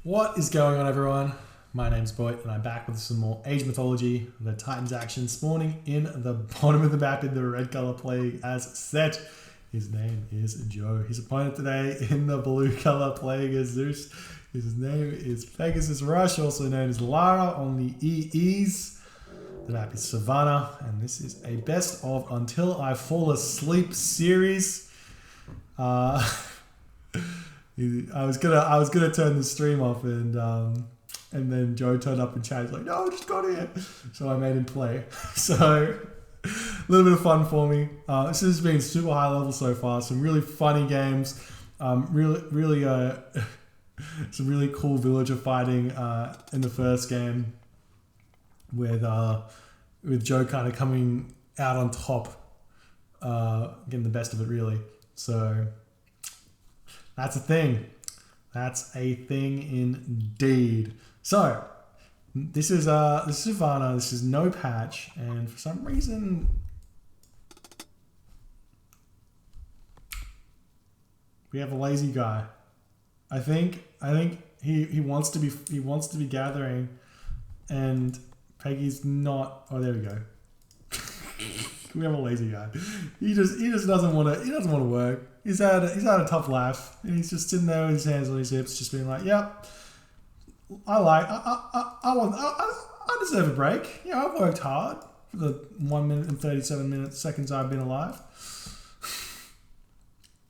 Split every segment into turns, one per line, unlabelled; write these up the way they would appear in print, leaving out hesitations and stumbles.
What is going on, everyone? My name's Boyd and I'm back with some more Age Mythology. The Titans action spawning in the bottom of the map in the red color plague as set. His name is Joe. His opponent today in the blue color plague is Zeus. His name is PegasusRush, also known as Lara on the EEs. The map is Savannah, and this is a best of Until I Fall Asleep series. I was gonna turn the stream off, and then Joe turned up in chat. He's like, "No, I just got here," so I made him play. So a little bit of fun for me. This has been super high level so far. Some really funny games. Really some really cool villager fighting in the first game, with Joe kind of coming out on top, getting the best of it really. So that's a thing. That's a thing indeed. So this is Savannah. This is no patch, and for some reason we have a lazy guy. I think he wants to be gathering, and Peggy's not. Oh, there we go. We have a lazy guy. He just doesn't want to work. He's had a tough life, and he's just sitting there with his hands on his hips, just being like, "Yep, I deserve a break. Yeah, I've worked hard for the 1 minute and 37 seconds I've been alive."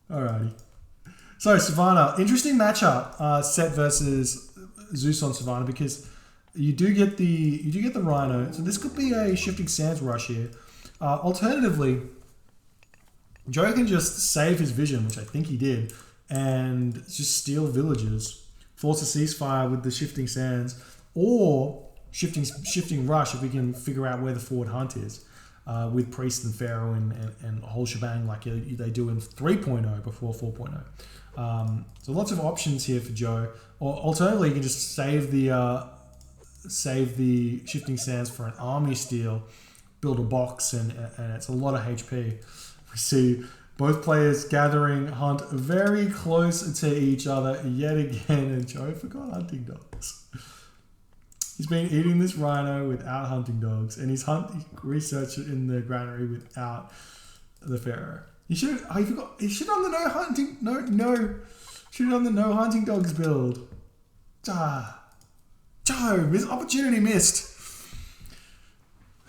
Alrighty. So Savannah, interesting matchup, Set versus Zeus on Savannah, because you do get the Rhino. So this could be a shifting sands rush here. Alternatively, Joe can just save his vision, which I think he did, and just steal villages, force a ceasefire with the shifting sands, or shifting rush if we can figure out where the forward hunt is, with priest and pharaoh and a whole shebang like they do in 3.0 before 4.0. So lots of options here for Joe. Or alternatively, you can just save the shifting sands for an army steal, build a box, and it's a lot of HP. We see both players gathering hunt very close to each other yet again, and Joe forgot hunting dogs. He's been eating this rhino without hunting dogs, and he's researched it in the granary without the pharaoh. He should on the no hunting dogs build. Joe, opportunity missed.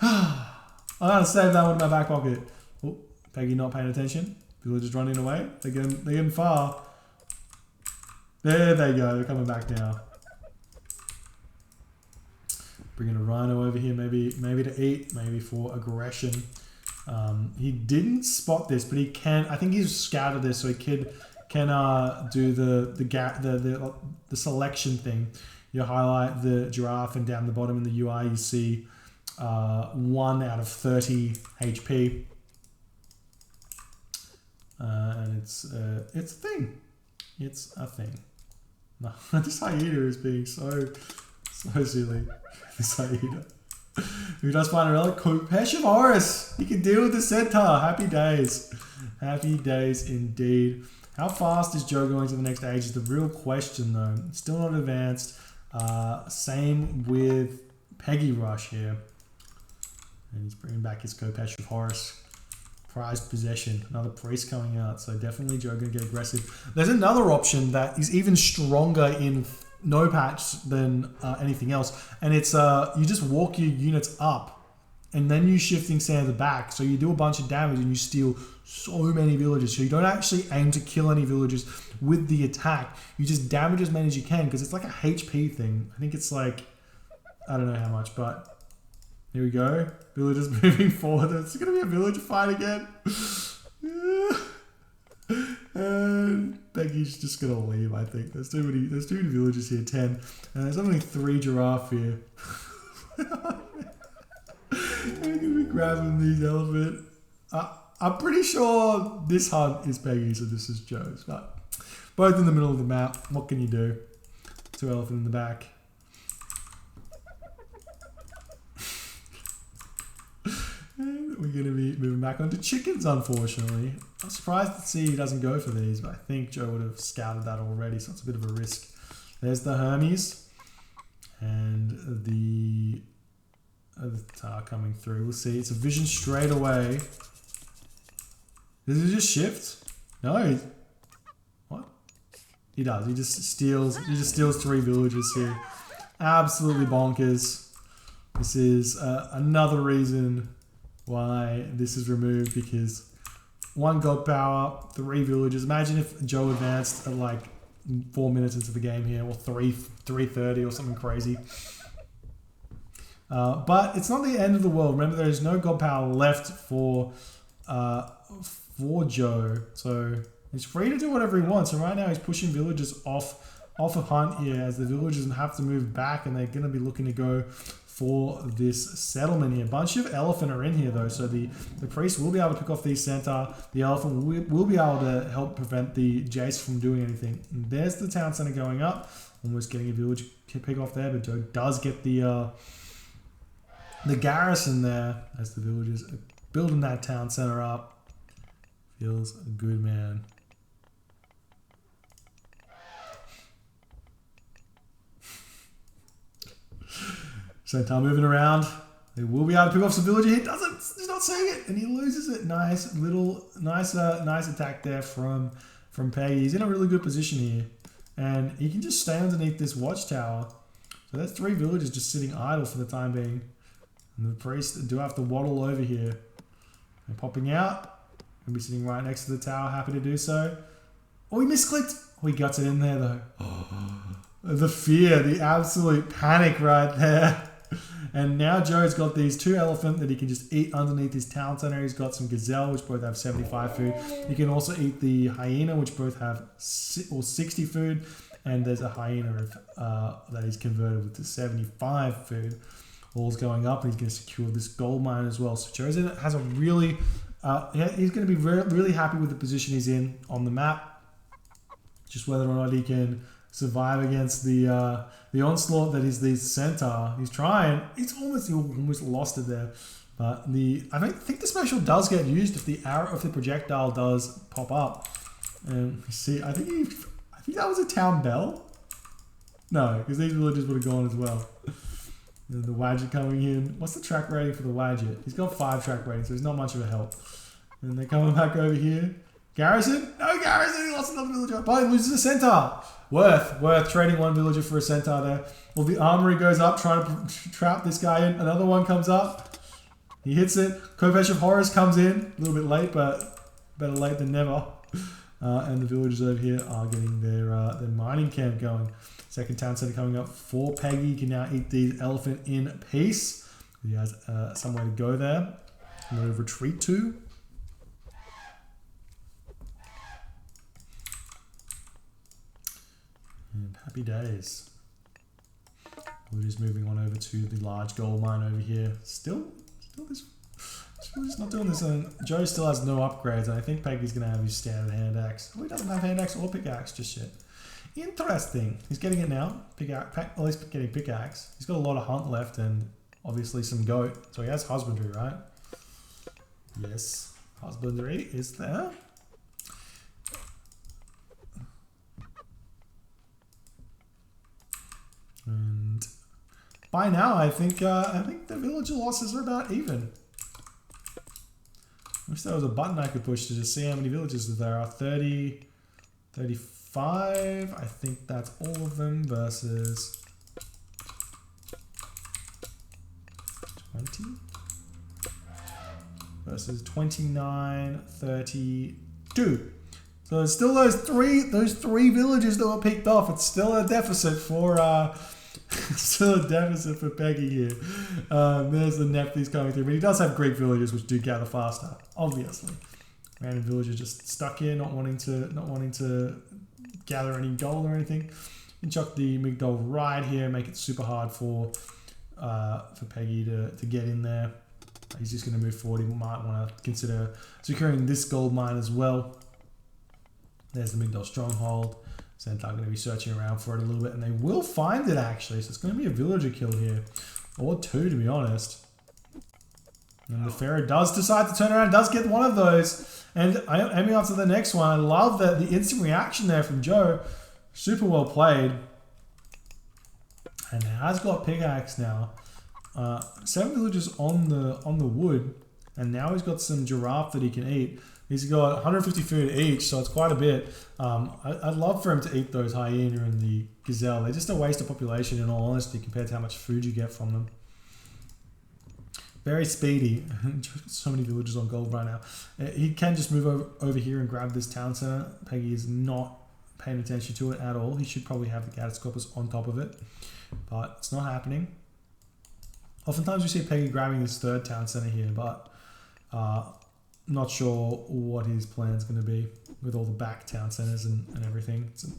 I gotta save that one in my back pocket. Oh, Peggy not paying attention. People are just running away. They're getting far. There they go. They're coming back now. Bringing a rhino over here, maybe to eat, maybe for aggression. He didn't spot this, but he can. I think he's scouted this, so he can do the selection thing. You highlight the giraffe, and down the bottom in the UI you see 1 out of 30 HP, and it's a thing. It's a thing. No, this hyena is being so silly. This hyena. Who does find a relic? PegasusRush. He can deal with the centaur. Happy days. Happy days indeed. How fast is Joe going to the next age is the real question, though. Still not advanced. Same with PegasusRush here. And he's bringing back his PegasusRush. Prized possession. Another priest coming out. So definitely Joe going to get aggressive. There's another option that is even stronger in no patch than anything else. And it's you just walk your units up, and then you shifting sand the back. So you do a bunch of damage and you steal so many villages. So you don't actually aim to kill any villagers with the attack. You just damage as many as you can, because it's like a HP thing. I think it's like, I don't know how much, but here we go. Villagers moving forward. It's going to be a villager fight again. And Becky's just going to leave, I think. There's too many villagers here, 10. And there's only 3 giraffe here. I'm going to be grabbing these elephant. I'm pretty sure this hunt is Peggy's and this is Joe's. But both in the middle of the map. What can you do? 2 elephant in the back. And we're going to be moving back onto chickens, unfortunately. I'm surprised to see he doesn't go for these, but I think Joe would have scouted that already, so it's a bit of a risk. There's the Hermes. And the other tower coming through. We'll see. It's a vision straight away. Does he just shift? No. What? He does. He just steals 3 villages here. Absolutely bonkers. This is another reason why this is removed, because 1 god power, 3 villages. Imagine if Joe advanced at like 4 minutes into the game here, or 3:30 or something crazy. But it's not the end of the world. Remember, there is no god power left for Joe, so he's free to do whatever he wants. And right now, he's pushing villagers off a hunt here, as the villagers have to move back, and they're going to be looking to go for this settlement here. A bunch of elephant are in here though, so the priest will be able to pick off the center. The elephant will be able to help prevent the Jace from doing anything. And there's the town center going up, almost getting a village pick off there, but Joe does get the garrison there as the villagers are building that town center up. Feels good, man. Centaur moving around. They will be able to pick off some villager. He doesn't. He's not seeing it, and he loses it. Nice attack there from Peggy. He's in a really good position here, and he can just stay underneath this watchtower. So that's 3 villagers just sitting idle for the time being. And the priests do have to waddle over here. They're popping out. He'll be sitting right next to the tower, happy to do so. Oh, he misclicked. Oh, he got it in there though. The fear, the absolute panic right there. And now Joe's got these 2 elephant that he can just eat underneath his town center. He's got some gazelle, which both have 75 food. He can also eat the hyena, which both have 60 food. And there's a hyena that he's converted to 75 food. All's going up, and he's going to secure this gold mine as well. So Joe has a really, he's going to be really happy with the position he's in on the map. Just whether or not he can survive against the onslaught that is the centaur. He's trying. He almost lost it there. But I think the special does get used if the projectile does pop up. And you see, I think that was a town bell. No, because these villagers would have gone as well. And the Wadget coming in. What's the track rating for the Wadget? He's got 5 track ratings, so he's not much of a help. And they're coming back over here. Garrison? No Garrison! He lost another villager. But he loses a centaur. Worth trading 1 villager for a centaur there. Well, the armory goes up, trying to trap this guy in. Another one comes up. He hits it. Kopesh of Horrors comes in. A little bit late, but better late than never. And the villagers over here are getting their mining camp going. Second town center coming up for Peggy. He can now eat the elephant in peace. He has somewhere to go there. I'm going to retreat to. And happy days. We're just moving on over to the large gold mine over here. Still just not doing this. Joe still has no upgrades. And I think Peggy's going to have his standard hand axe. Oh, he doesn't have hand axe or pickaxe just yet. Interesting. He's getting it now. At least getting pickaxe. He's got a lot of hunt left and obviously some goat. So he has husbandry, right? Yes. Husbandry is there. And by now, I think the villager losses are about even. I wish there was a button I could push to just see how many villages there are. 30, 35. I think that's all of them versus 20 versus 29, 32. So it's still those three villages that were picked off. It's still a deficit for Peggy here. There's the Nephi's coming through, but he does have Greek villagers which do gather faster, obviously. Random villagers just stuck here, not wanting to gather any gold or anything. You can chuck the Migdol right here, make it super hard for Peggy to get in there. He's just going to move forward. He might want to consider securing this gold mine as well. There's the Migdol stronghold. Centaur going to be searching around for it a little bit, and they will find it actually. So it's going to be a villager kill here, or 2 to be honest. And the Pharaoh does decide to turn around, does get one of those, and aiming on to the next one. I love that the instant reaction there from Joe. Super well played. has got pickaxe now. 7 villagers on the wood, and now he's got some giraffe that he can eat. He's got 150 food each, so it's quite a bit. I'd love for him to eat those hyena and the gazelle. They're just a waste of population, in all honesty, compared to how much food you get from them. Very speedy. So many villagers on gold right now. He can just move over here and grab this town center. Peggy is not paying attention to it at all. He should probably have the Gaddis Corpus on top of it, but it's not happening. Oftentimes we see Peggy grabbing this third town center here, but not sure what his plan's going to be with all the back town centers and everything. It's a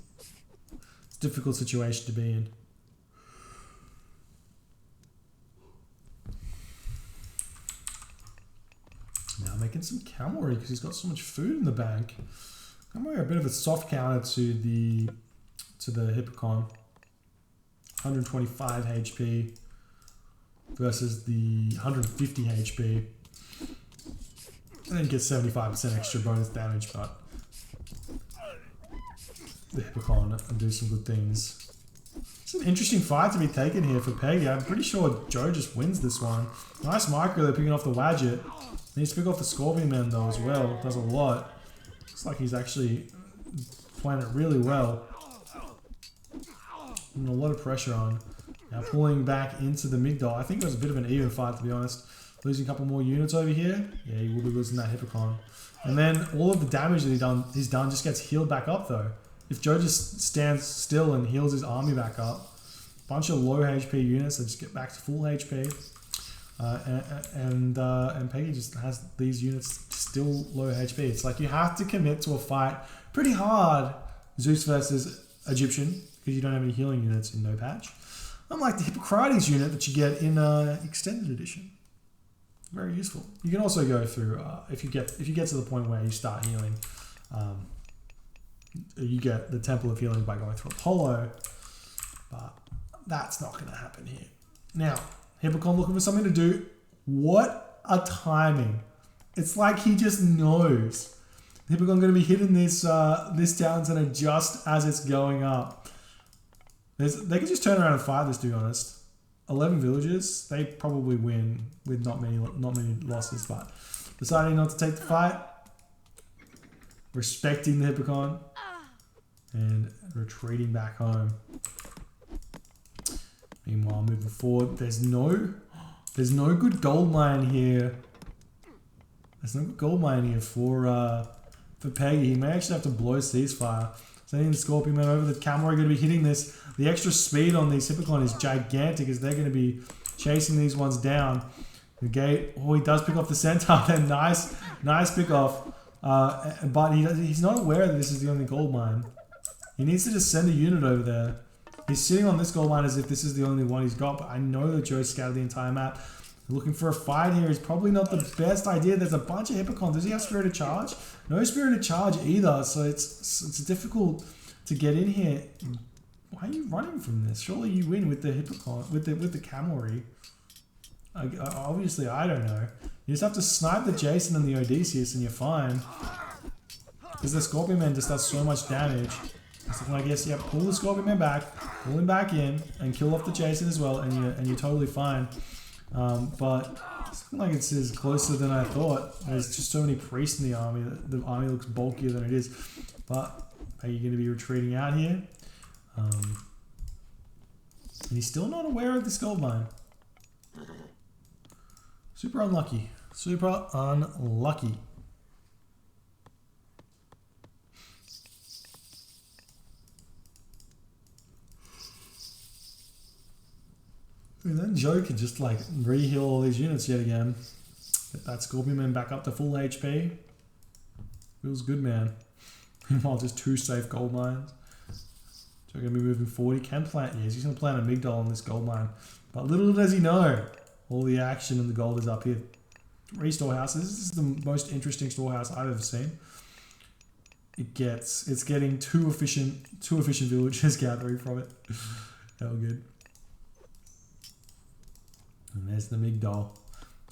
difficult situation to be in. Now making some cavalry because he's got so much food in the bank. Cavalry are a bit of a soft counter to the Hippocon. 125 HP versus the 150 HP. And then get 75% extra bonus damage, but the Hippocon will do some good things. It's an interesting fight to be taken here for Peggy. I'm pretty sure Joe just wins this one. Nice micro, they're picking off the Wadget. Needs to pick off the Scorpion Man though as well. Does a lot. Looks like he's actually playing it really well. And a lot of pressure on. Now pulling back into the Migdol. I think it was a bit of an even fight, to be honest. Losing a couple more units over here. Yeah, he will be losing that Hippocon. And then all of the damage that he's done just gets healed back up though. If Joe just stands still and heals his army back up, bunch of low HP units that just get back to full HP. And Peggy just has these units still low HP. It's like you have to commit to a fight pretty hard, Zeus versus Egyptian, because you don't have any healing units in no patch. Unlike the Hippocrates unit that you get in Extended Edition. Very useful. You can also go through if you get to the point where you start healing, you get the Temple of Healing by going through Apollo, but that's not going to happen here. Now, Hippocon looking for something to do. What a timing! It's like he just knows. Hippocon going to be hitting this town center just as it's going up. They could just turn around and fight this, to be honest. 11 villages, they probably win with not many losses, but deciding not to take the fight, respecting the Hippocon, and retreating back home. Meanwhile, moving forward, there's no good gold mine here. There's no good gold mine here for Peggy. He may actually have to blow ceasefire. Sending the Scorpion Man over. The cavalry are going to be hitting this. The extra speed on these Hippocon is gigantic as they're going to be chasing these ones down. The gate. Oh, he does pick off the centaur. Then nice pick off. But he's not aware that this is the only gold mine. He needs to just send a unit over there. He's sitting on this gold mine as if this is the only one he's got, but I know that Joe scouted the entire map. Looking for a fight here is probably not the best idea. There's a bunch of Hippocons. Does he have Spirited Charge? No Spirited Charge either, so it's difficult to get in here. Why are you running from this? Surely you win with the Hippocon, with the cavalry. Obviously, I don't know. You just have to snipe the Jason and the Odysseus and you're fine. Because the Scorpion Man just does so much damage. So I guess, yeah, pull the Scorpion Man back, pull him back in, and kill off the Jason as well, and you're totally fine. But it's like it's closer than I thought. There's just so many priests in the army that the army looks bulkier than it is. But are you going to be retreating out here? And he's still not aware of this gold mine. Super unlucky. Super unlucky. And then Joe could just like re-heal all these units yet again. Get that Scorpion Man back up to full HP. Feels good, man. Meanwhile, just 2 safe gold mines. Joe gonna be moving forward. He can plant, yes, he's gonna plant a Migdol on this gold mine. But little does he know, all the action and the gold is up here. 3 storehouses. This is the most interesting storehouse I've ever seen. It's getting two efficient villagers gathering from it. Hell good. And there's the Migdol.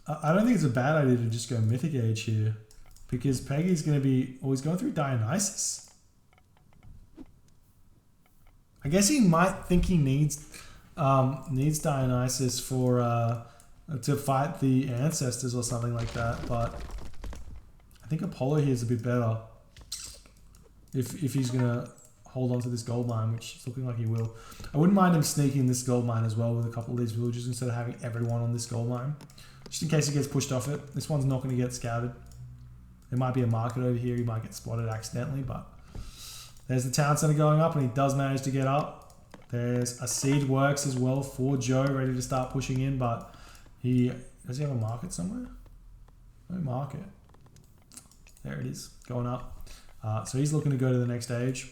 I don't think it's a bad idea to just go Mythic Age here. Because Peggy's going to be... Oh, he's going through Dionysus. I guess he might think he needs needs Dionysus for to fight the ancestors or something like that, but I think Apollo here is a bit better if he's gonna hold on to this gold mine, which is looking like he will. I wouldn't mind him sneaking this gold mine as well with a couple of these villagers instead of having everyone on this gold mine, just in case he gets pushed off it. This one's not going to get scouted. There might be a market over here. He might get spotted accidentally, but there's the town center going up, and he does manage to get up. There's a siege works as well for Joe, ready to start pushing in, but does he have a market somewhere? No market. There it is, going up. So he's looking to go to the next stage.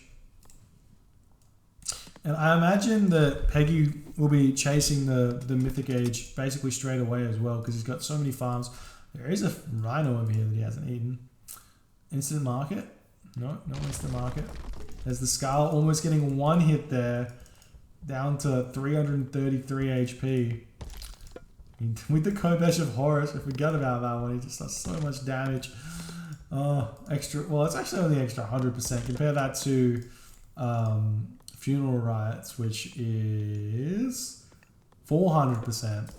And I imagine that Peggy will be chasing the Mythic Age basically straight away as well, because he's got so many farms. There is a rhino over here that he hasn't eaten. Instant market? No instant market. There's the Scarlet almost getting one hit there, down to 333 HP. With the Kobesh of Horus, I forgot about that one. He just does so much damage. Extra. Well, it's actually only extra 100%. Compare that to Funeral Riots, which is 400%.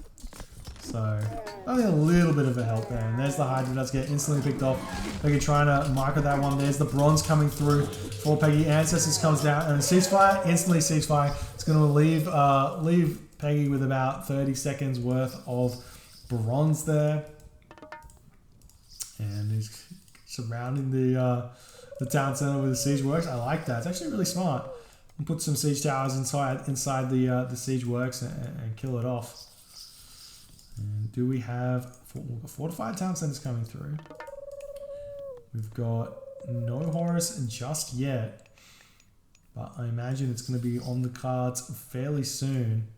So only a little bit of a help there. And there's the Hydra does get instantly picked off. Peggy trying to market that one. There's the bronze coming through for Peggy. Ancestors comes down and ceasefire, instantly ceasefire. It's going to leave Peggy with about 30 seconds worth of bronze there. And he's surrounding the town center with the siege works. I like that. It's actually really smart. And put some siege towers inside the siege works and kill it off. And do we have fortified town centers coming through? We've got no Horus just yet, but I imagine it's going to be on the cards fairly soon.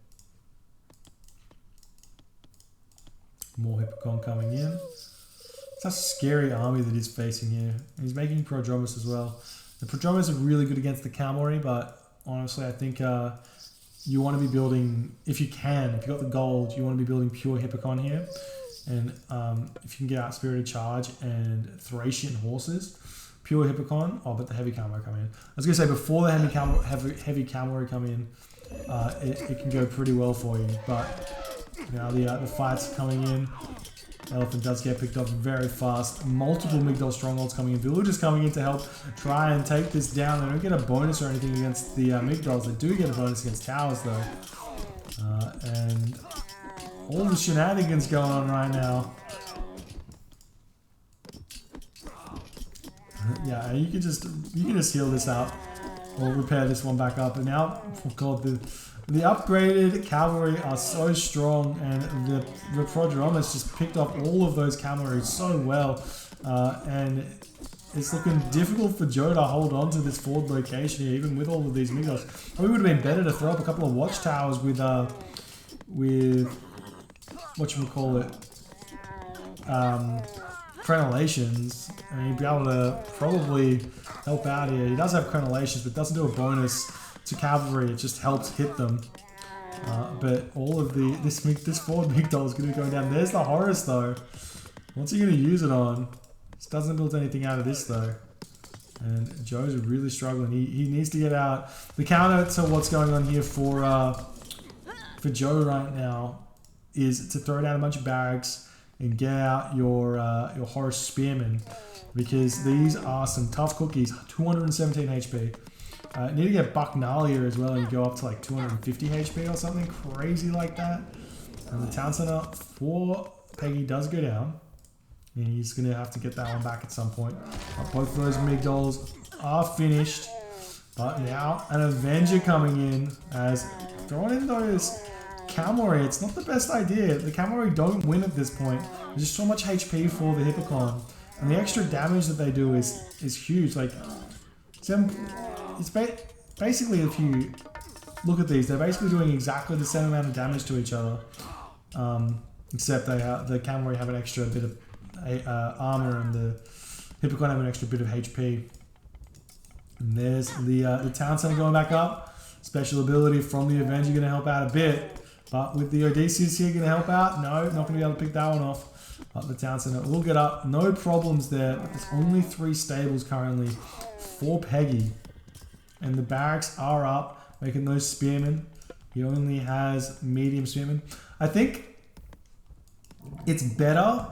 More Hippocon coming in. It's a scary army that he's facing here. He's making Prodromus as well. The Prodromus are really good against the cavalry, but honestly, I think you want to be building, if you got the gold, you want to be building pure Hippocon here. And if you can get out Spirited Charge and Thracian horses, pure Hippocon. Oh, but the heavy cavalry come in. I was going to say, before the heavy cavalry come in, it can go pretty well for you. But now the fights coming in. Elephant does get picked up very fast. Multiple Migdol strongholds coming in. Villagers coming in to help try and take this down. They don't get a bonus or anything against the Migdols. They do get a bonus against towers though. And all the shenanigans going on right now. Yeah, you can just heal this out or repair this one back up. And now, oh god, the upgraded cavalry are so strong, and the Prodromus just picked up all of those cavalry so well, and it's looking difficult for Joe to hold on to this forward location here, even with all of these Migos. Probably would have been better to throw up a couple of watchtowers with whatchamacallit, crenellations. I mean, he'd be able to probably help out here. He does have crenellations, but doesn't do a bonus to cavalry. It just helps hit them. But all of this forward Migdol is going to be going down. There's the Horus though. What's he going to use it on? Just doesn't build anything out of this though. And Joe's really struggling. He needs to get out. The counter to what's going on here for Joe right now is to throw down a bunch of barracks and get out your Horus Spearmen, because these are some tough cookies. 217 HP. Need to get Buck Gnarlier as well and go up to like 250 HP or something crazy like that. And the town center for Peggy does go down. And he's going to have to get that one back at some point. But both of those Migdols are finished. But now an Avenger coming in as throwing in those cavalry. It's not the best idea. The cavalry don't win at this point. There's just so much HP for the Hippocon. And the extra damage that they do is huge. Like, it's basically, if you look at these, they're basically doing exactly the same amount of damage to each other, except the cavalry have an extra bit of armor and the Hippocon have an extra bit of HP. And there's the town center going back up. Special ability from the Avenger going to help out a bit, but with the Odysseus here going to help out, no, not going to be able to pick that one off. But the town center will get up, no problems there. But there's only 3 stables currently for Peggy. And the barracks are up, making those spearmen. He only has medium spearmen. I think it's better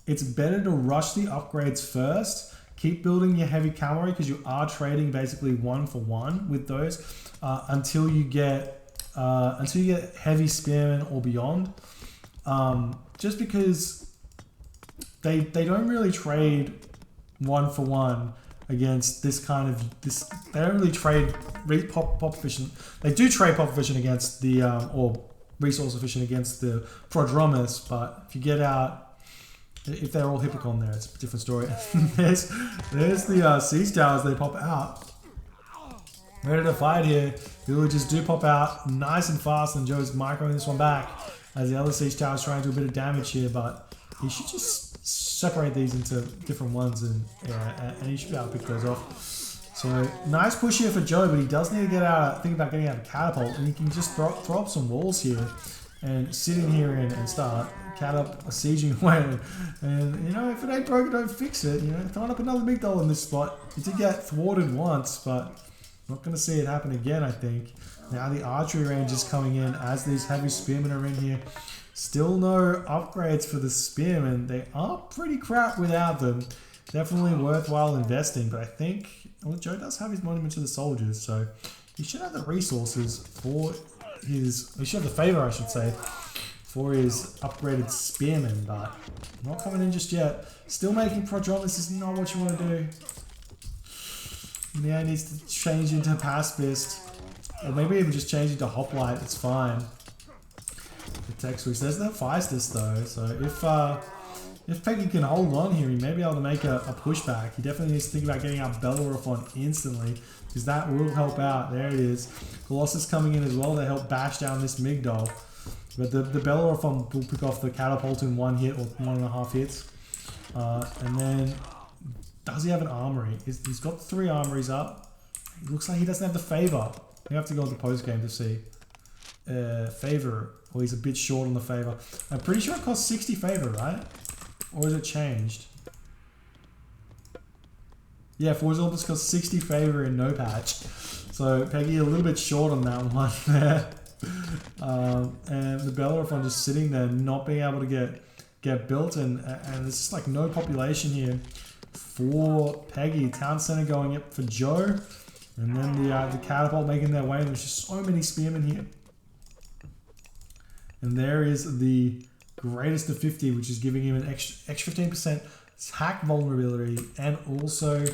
to rush the upgrades first. Keep building your heavy cavalry because you are trading basically 1-for-1 with those until you get heavy spearmen or beyond. Just because they don't really trade 1-for-1 against this kind of this. They don't really trade pop efficient. They do trade pop efficient against the or resource efficient against the Prodromus, but if you get out, if they're all Hippocon there, it's a different story. there's the siege towers. They pop out, ready to fight here. Villagers do pop out nice and fast, and Joe's microing this one back as the other siege tower is trying to do a bit of damage here, but he should just separate these into different ones, and he should be able to pick those off. So nice push here for Joe, but he does need to get out. Think about getting out of catapult, and he can just throw up some walls here and sit in here and start cat up a sieging away. And you know, if it ain't broken, don't fix it. You know, throwing up another big doll in this spot. It did get thwarted once, but not going to see it happen again. I think now the archery range is coming in as these heavy spearmen are in here. Still no upgrades for the spearmen. They are pretty crap without them. Definitely worthwhile investing, but I think, well, Joe does have his monument to the soldiers, so he should have the resources for his, he should have the favor, I should say, for his upgraded spearmen, but not coming in just yet. Still making Prodromus is not what you want to do. Now he needs to change into Pacifist, or maybe even just change into Hoplite, it's fine. The text switch. There's no Feistus though, so if Peggy can hold on here, he may be able to make a pushback. He definitely needs to think about getting out Bellerophon instantly, because that will help out. There it is. Colossus coming in as well to help bash down this Migdol. But the Bellerophon will pick off the catapult in 1 hit or 1.5 hits. And then, does he have an armory? He's got 3 armories up. It looks like he doesn't have the favor. You have to go into post game to see. Favor. Well, he's a bit short on the favor. I'm pretty sure it costs 60 favor, right? Or is it changed? Yeah, Forge Olympus costs 60 favor in no patch. So Peggy a little bit short on that one there. And the Bellerophon just sitting there, not being able to get built, and there's just like no population here for Peggy. Town center going up for Joe, and then the catapult making their way. There's just so many spearmen here. And there is the greatest of 50, which is giving him an extra 15% hack vulnerability, and also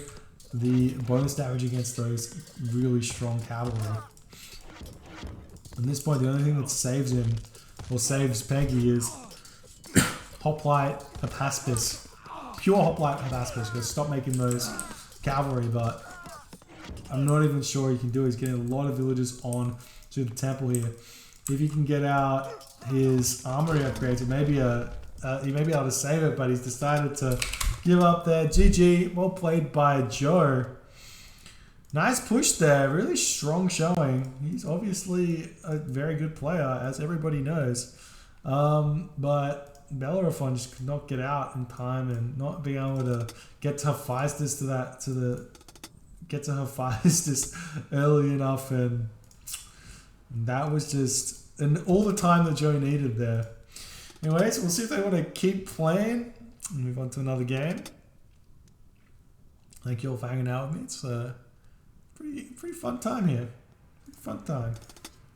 the bonus damage against those really strong cavalry. At this point, the only thing that saves him, or saves Peggy, is Hoplite Hypaspis. Pure Hoplite Hypaspis. Gotta stop making those cavalry, but I'm not even sure he can do it. He's getting a lot of villagers on to the temple here. If he can get out his armory upgrades, it may be he may be able to save it, but he's decided to give up there. GG, well played by Joe. Nice push there, really strong showing. He's obviously a very good player, as everybody knows. But Bellerophon just could not get out in time, and not being able to get to Hephaestus get to Hephaestus early enough, and that was just all the time that Joe needed there. Anyways, we'll see if they want to keep playing and move on to another game. Thank you all for hanging out with me. It's a pretty fun time here. Pretty fun time.